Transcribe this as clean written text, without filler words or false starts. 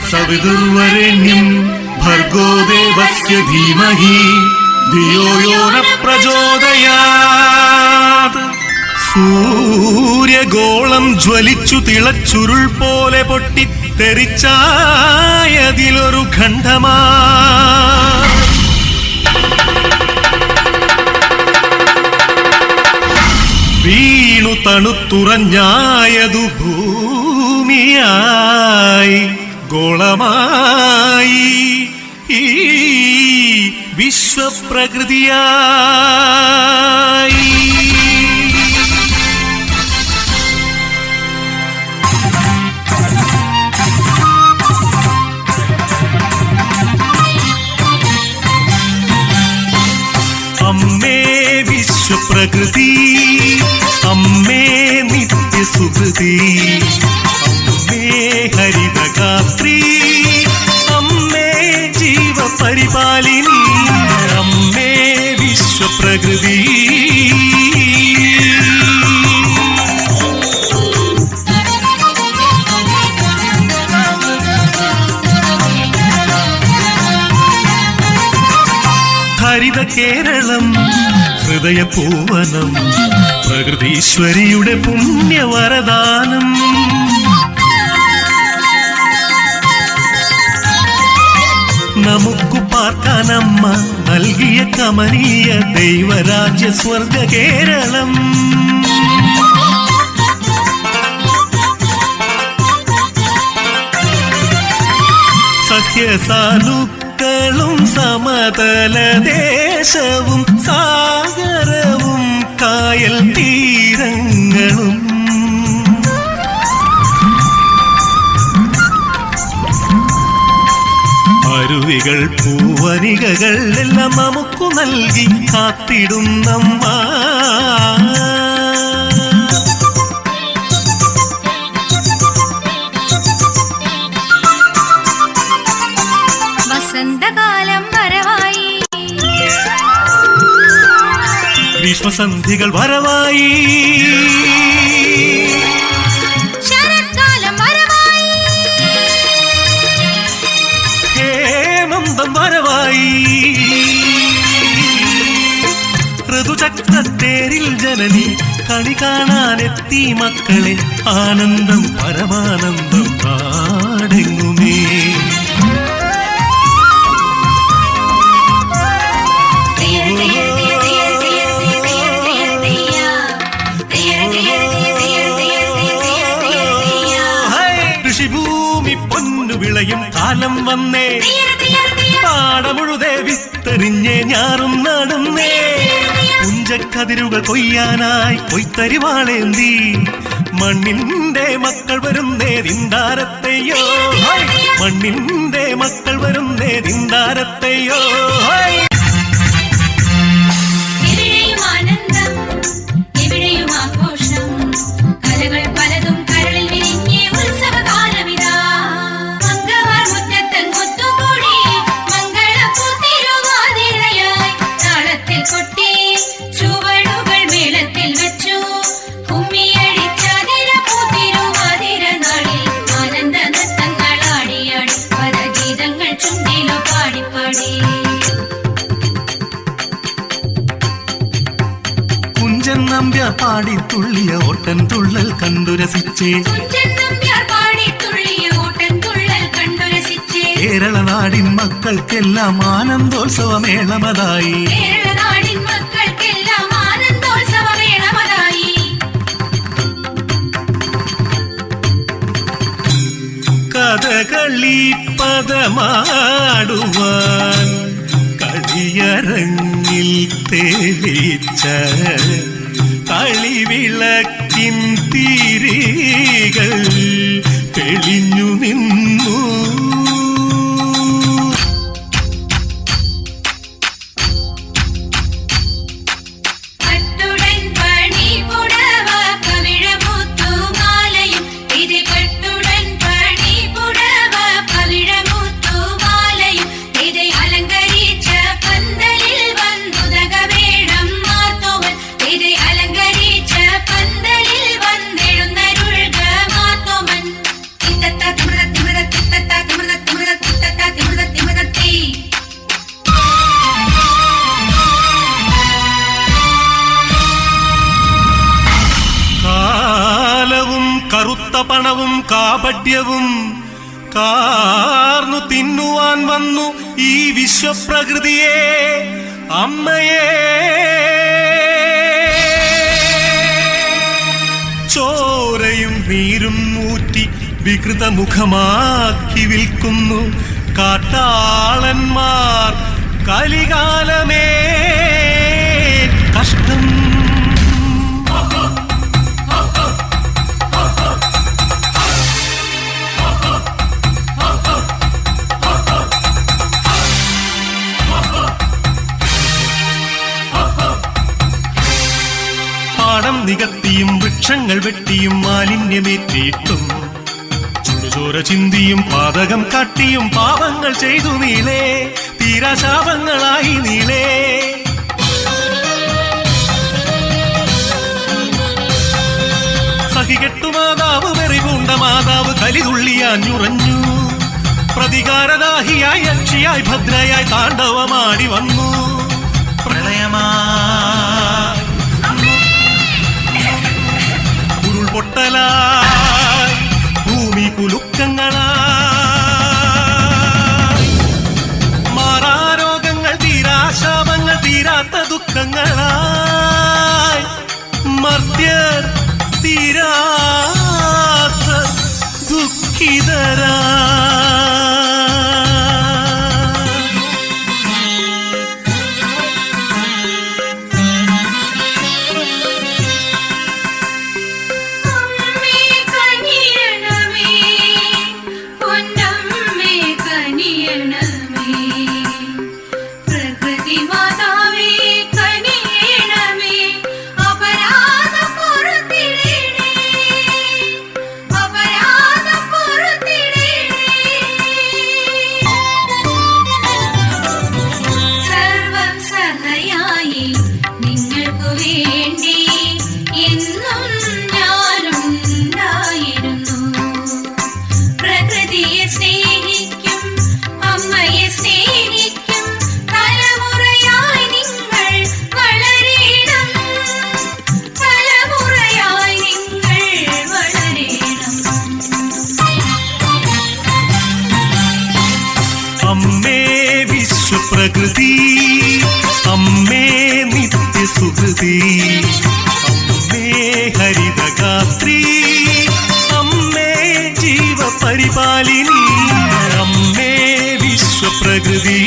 സവിതുർവരേണ്യം ഭർഗോ ദേവസ്യ ധീമഹി ധിയോ യോ ന പ്രചോദയാത്. സൂര്യഗോളം ജ്വലിച്ചു തിളച്ചുരുൾ പോലെ പൊട്ടിത്തെറിച്ചായതിലൊരു ഖണ്ഡമാ വീണു തണുത്തുറഞ്ഞായതു ഭൂമിയായി ഗോളമായി ഈ വിശ്വപ്രകൃതിയായി. അമ്മേ വിശ്വപ്രകൃതി, അമ്മേ നിത്യസുഹൃതി, അമ്മേ ഹരിതഗാത്രി, അമ്മേ ജീവപരിപാലിനി, അമ്മേ വിശ്വപ്രകൃതി. ഹരിത കേരളം ഹൃദയപൂവനം പ്രകൃതീശ്വരിയുടെ പുണ്യവരദാനം. നമുക്കു പാർക്കാനമ്മ നൽകിയ കമനീയ ദൈവരാജ്യ സ്വർഗ കേരളം. സഖ്യസാനുക്കളും സമതലദേശവും സാഗരവും കായൽ തീരങ്ങളും അരുവികൾ പൂവനികകൾ എല്ലാം നമുക്കു നൽകി കാത്തിടുന്നമ്മ. വസന്തകാലം വരവായി, ഗ്രീഷ്മസന്ധികൾ വരവായി, ശരത്കാലം വരവായി, ഹേമന്തം വരവായി. ഋതുചക്രത്തേരിൽ ജനനി കണി കാണാനെത്തി മക്കളെ, ആനന്ദം പരമാനന്ദം നാടെങ്ങുമേ. കൃഷിഭൂമി പൊന്നു വിളയും കാലം വന്നേ, പാടമുഴുതേ വിത്തെറിഞ്ഞേ ഞാറും നടുന്നേ. പുഞ്ചക്കതിരുകൾ കൊയ്യാനായി കൊയ്ത്തരിവാളേന്തി മണ്ണിന്റെ മക്കൾ വരുന്നേ ദിന്താരത്തെയോ, മണ്ണിന്റെ മക്കൾ വരുന്നേ ദിന്താരത്തെയോ. കുഞ്ചൻ നമ്പ്യാർ പാടി തുള്ളിയ ഓട്ടൻ തുള്ളൽ കണ്ടുരസിച്ചേ, കേരള നാടിൻ മക്കൾക്കെല്ലാം ആനന്ദോത്സവമേളമതായി. കഥകളി പദമാടുവാൻ കളിയരങ്ങിൽ തെളിച്ച കളിവിളക്കിൻ തിരികൾ തെളിഞ്ഞു നിന്നു. അലങ്കരിച്ച പന്തലിൽ കറുത്ത പണവും കാപട്യവും കാർന്നു തിന്നുവാൻ വന്നു ഈ വിശ്വപ്രകൃതിയെ അമ്മയെ ചോരയും നീരും ഊറ്റി വികൃതമുഖമാക്കി വിൽക്കുന്നു കാട്ടാളന്മാർ. കലികാലമേ കഷ്ടം. പാടം നികത്തിയും വൃക്ഷങ്ങൾ വെട്ടിയും മാലിന്യമേറ്റിയിട്ടും ചുടുചോര ചിന്തിയും പാതകം കാട്ടിയും പാപങ്ങൾ ചെയ്തു നീളേ തീരാശാപങ്ങളായി നീളേ. സഹികെട്ടു മാതാവ് വെറിപൂണ്ട മാതാവ് കലിതുള്ളിയാഞ്ഞുറഞ്ഞു. പ്രതികാരദാഹിയായി അക്ഷിയായി ഭദ്രയായി താണ്ഡവമാടി വന്നു. പ്രളയമാ ഉരുൾപൊട്ടലായി ഭൂമി കുലുക്കങ്ങളായി മാറാരോഗങ്ങൾ തീരാശാപങ്ങൾ തീരാത്ത ദുഃഖങ്ങളായി മർത്യർ തീരാത്ത ദുഃഖിതരാ. അമ്മേ വിശ്വപ്രകൃതി അമ്മേ നിത്യസുഹൃതി അമ്മേ ഹരിതഗാത്രി അമ്മേ ജീവപരിപാലിനി അമ്മേ വിശ്വപ്രകൃതി